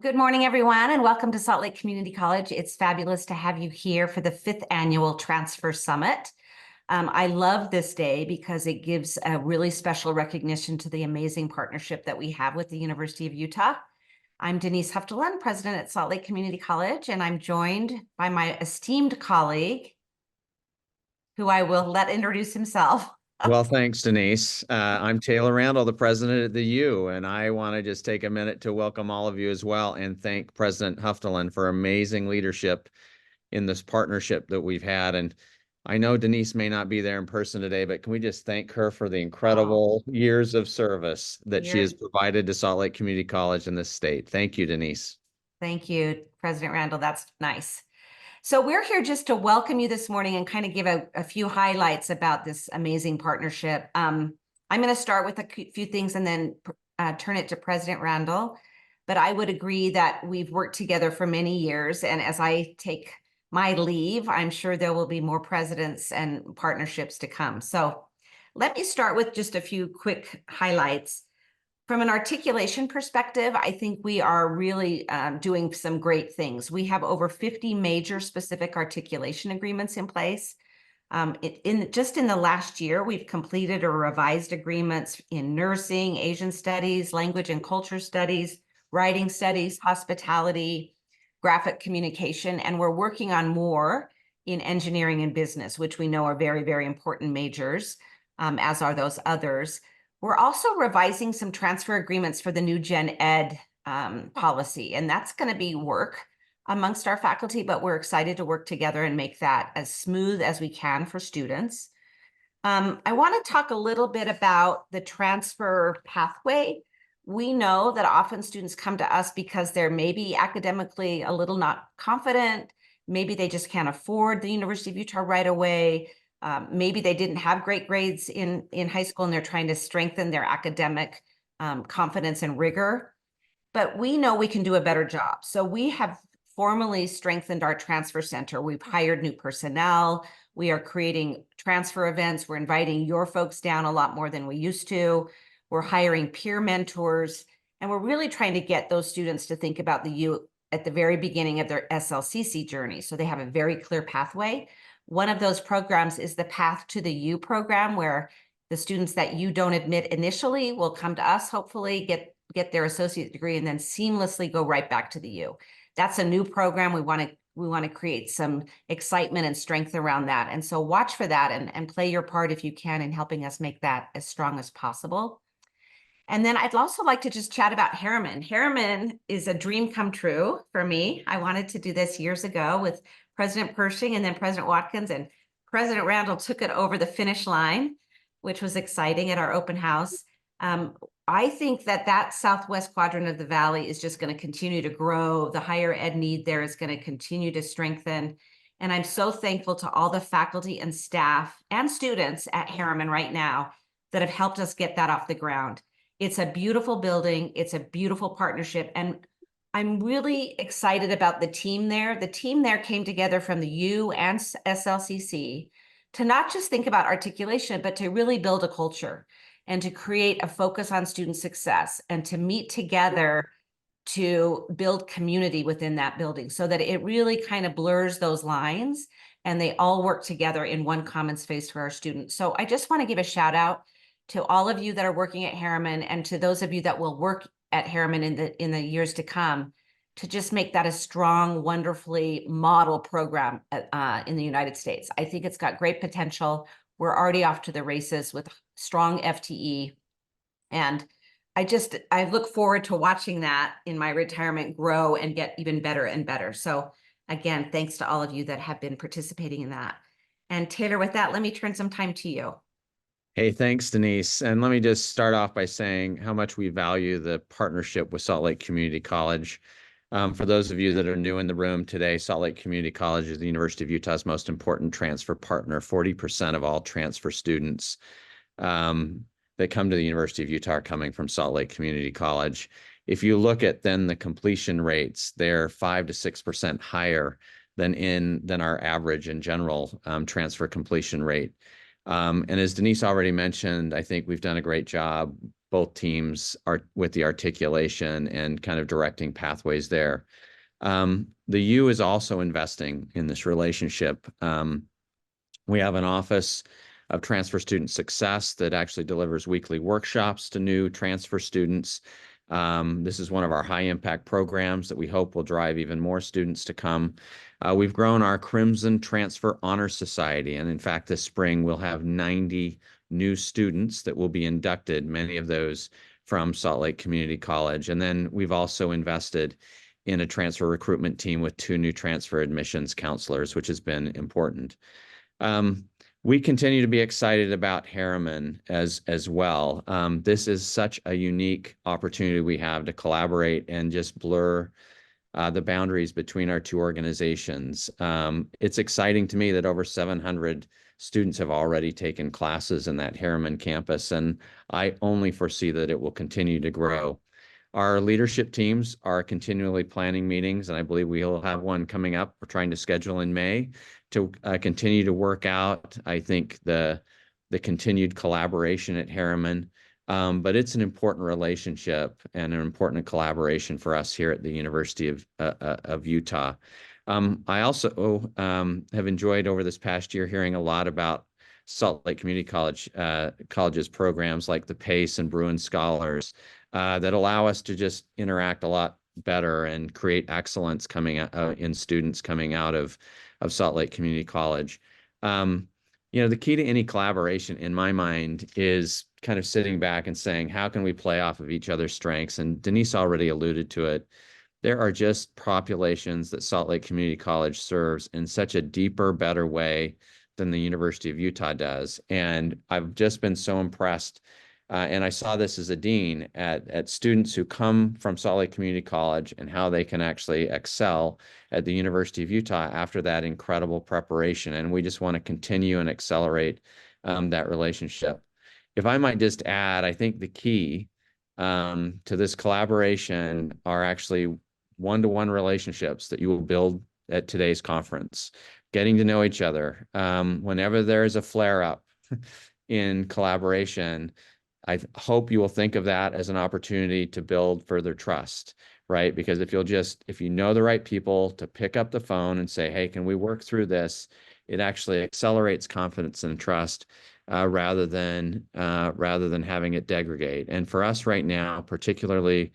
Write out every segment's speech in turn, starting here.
Good morning, everyone, and welcome to Salt Lake Community College. It's fabulous to have you here for the 5th Annual Transfer Summit. I love this day because it gives a really special recognition to the amazing partnership that we have with the University of Utah. I'm Denise Huftalin, president at Salt Lake Community College, and I'm joined by my esteemed colleague, who I will let introduce himself. Well, thanks, Denise. I'm Taylor Randall, the president of the U, and I want to just take a minute to welcome all of you as well and thank President Huftalin for amazing leadership in this partnership that we've had. And I know Denise may not be there in person today, but can we just thank her for the incredible years of service that she has provided to Salt Lake Community College in this state? Thank you, Denise. Thank you, President Randall. That's nice. So we're here just to welcome you this morning and kind of give a few highlights about this amazing partnership. I'm going to start with a few things and then turn it to President Randall. But I would agree that we've worked together for many years. And as I take my leave, I'm sure there will be more presidents and partnerships to come. So let me start with just a few quick highlights. From an articulation perspective, I think we are really doing some great things. We have over 50 major specific articulation agreements in place. Just in the last year, we've completed or revised agreements in nursing, Asian studies, language and culture studies, writing studies, hospitality, graphic communication, and we're working on more in engineering and business, which we know are very, very important majors, as are those others. We're also revising some transfer agreements for the new Gen Ed policy, and that's going to be work amongst our faculty, but we're excited to work together and make that as smooth as we can for students. I want to talk a little bit about the transfer pathway. We know that often students come to us because they're maybe academically a little not confident. Maybe they just can't afford the University of Utah right away. Maybe they didn't have great grades in high school and they're trying to strengthen their academic confidence and rigor. But we know we can do a better job. So we have formally strengthened our transfer center. We've hired new personnel. We are creating transfer events. We're inviting your folks down a lot more than we used to. We're hiring peer mentors. And we're really trying to get those students to think about the U at the very beginning of their SLCC journey. So they have a very clear pathway. One of those programs is the Path to the U program, where the students that you don't admit initially will come to us, hopefully get their associate degree, and then seamlessly go right back to the U. That's a new program. We want to create some excitement and strength around that. And so watch for that and play your part if you can in helping us make that as strong as possible. And then I'd also like to just chat about Harriman. Harriman is a dream come true for me. I wanted to do this years ago with President Pershing and then President Watkins, and President Randall took it over the finish line, which was exciting at our open house. I think that southwest quadrant of the valley is just going to continue to grow. The higher ed need there is going to continue to strengthen. And I'm so thankful to all the faculty and staff and students at Harriman right now that have helped us get that off the ground. It's a beautiful building. It's a beautiful partnership. And I'm really excited about the team there. The team there came together from the U and SLCC to not just think about articulation, but to really build a culture and to create a focus on student success and to meet together to build community within that building so that it really kind of blurs those lines and they all work together in one common space for our students. So I just want to give a shout out to all of you that are working at Harriman and to those of you that will work at Harriman in the years to come, to just make that a strong, wonderfully model program in the United States. I think it's got great potential. We're already off to the races with strong FTE. And I look forward to watching that in my retirement grow and get even better and better. So again, thanks to all of you that have been participating in that. And Taylor, with that, let me turn some time to you. Hey, thanks, Denise. And let me just start off by saying how much we value the partnership with Salt Lake Community College. For those of you that are new in the room today, Salt Lake Community College is the University of Utah's most important transfer partner. 40% of all transfer students that come to the University of Utah are coming from Salt Lake Community College. If you look at then the completion rates, they're 5 to 6% higher than our average in general transfer completion rate. And as Denise already mentioned, I think we've done a great job both teams are with the articulation and kind of directing pathways there. The U is also investing in this relationship. We have an office of transfer student success that actually delivers weekly workshops to new transfer students. This is one of our high impact programs that we hope will drive even more students to come. We've grown our Crimson Transfer Honor Society, and in fact, this spring we'll have 90 new students that will be inducted, many of those from Salt Lake Community College. And then we've also invested in a transfer recruitment team with 2 new transfer admissions counselors, which has been important. We continue to be excited about Harriman as well. This is such a unique opportunity we have to collaborate and just blur the boundaries between our 2 organizations. It's exciting to me that over 700 students have already taken classes in that Harriman campus, and I only foresee that it will continue to grow. Our leadership teams are continually planning meetings, and I believe we will have one coming up. We're trying to schedule in May to continue to work out, I think, the continued collaboration at Harriman. But it's an important relationship and an important collaboration for us here at the University of Utah. I also have enjoyed over this past year hearing a lot about Salt Lake Community College's programs like the PACE and Bruin Scholars that allow us to just interact a lot better and create excellence coming in students coming out of Salt Lake Community College. The key to any collaboration in my mind is kind of sitting back and saying, how can we play off of each other's strengths? And Denise already alluded to it. There are just populations that Salt Lake Community College serves in such a deeper, better way than the University of Utah does. And I've just been so impressed. And I saw this as a dean at students who come from Salt Lake Community College and how they can actually excel at the University of Utah after that incredible preparation. And we just want to continue and accelerate that relationship. If I might just add, I think the key to this collaboration are actually one-to-one relationships that you will build at today's conference, getting to know each other. Whenever there is a flare-up in collaboration, I hope you will think of that as an opportunity to build further trust, right? Because if you know the right people to pick up the phone and say, hey, can we work through this? It actually accelerates confidence and trust rather than having it degrade. And for us right now, particularly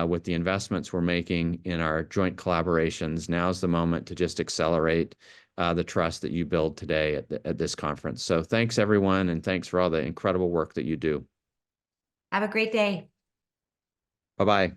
with the investments we're making in our joint collaborations, now's the moment to just accelerate the trust that you build today at this conference. So thanks, everyone, and thanks for all the incredible work that you do. Have a great day. Bye-bye.